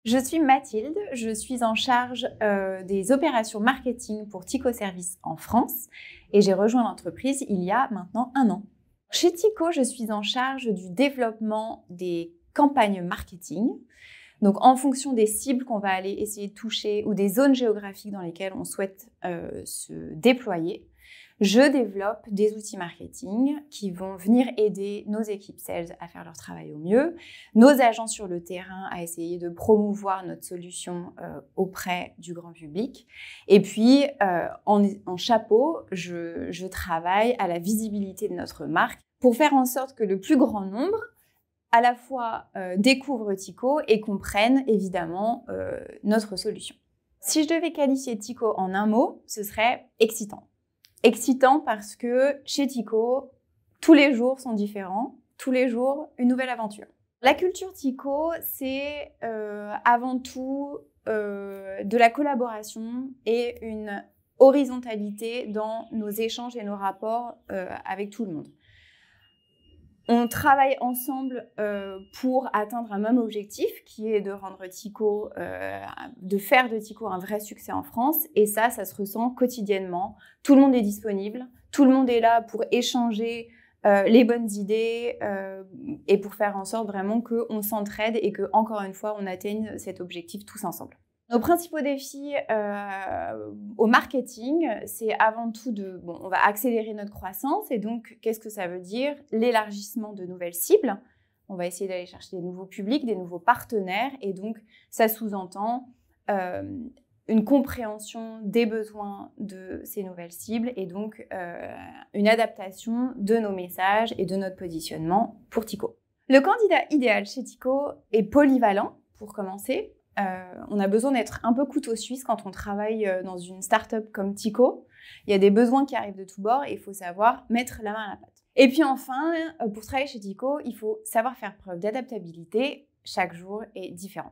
Je suis Mathilde, je suis en charge des opérations marketing pour Tico Service en France et j'ai rejoint l'entreprise il y a maintenant 1 an. Chez Tico, je suis en charge du développement des campagnes marketing. Donc, en fonction des cibles qu'on va aller essayer de toucher ou des zones géographiques dans lesquelles on souhaite se déployer, je développe des outils marketing qui vont venir aider nos équipes sales à faire leur travail au mieux, nos agents sur le terrain à essayer de promouvoir notre solution auprès du grand public. Et puis, en chapeau, je travaille à la visibilité de notre marque pour faire en sorte que le plus grand nombre à la fois découvre Tico et comprenne évidemment notre solution. Si je devais qualifier Tico en un mot, ce serait excitant. Excitant parce que chez Tico, tous les jours sont différents, tous les jours une nouvelle aventure. La culture Tico, c'est avant tout de la collaboration et une horizontalité dans nos échanges et nos rapports avec tout le monde. On travaille ensemble pour atteindre un même objectif qui est de rendre Tico, de faire de Tico un vrai succès en France. Et ça se ressent quotidiennement. Tout le monde est disponible, tout le monde est là pour échanger les bonnes idées et pour faire en sorte vraiment qu'on s'entraide et que, encore une fois, on atteigne cet objectif tous ensemble. Nos principaux défis au marketing, c'est avant tout on va accélérer notre croissance et donc, qu'est-ce que ça veut dire? L'élargissement de nouvelles cibles. On va essayer d'aller chercher des nouveaux publics, des nouveaux partenaires et donc, ça sous-entend une compréhension des besoins de ces nouvelles cibles et donc une adaptation de nos messages et de notre positionnement pour Tico. Le candidat idéal chez Tico est polyvalent, pour commencer. On a besoin d'être un peu couteau suisse quand on travaille dans une start-up comme Tico. Il y a des besoins qui arrivent de tous bords et il faut savoir mettre la main à la pâte. Et puis enfin, pour travailler chez Tico, il faut savoir faire preuve d'adaptabilité. Chaque jour est différent.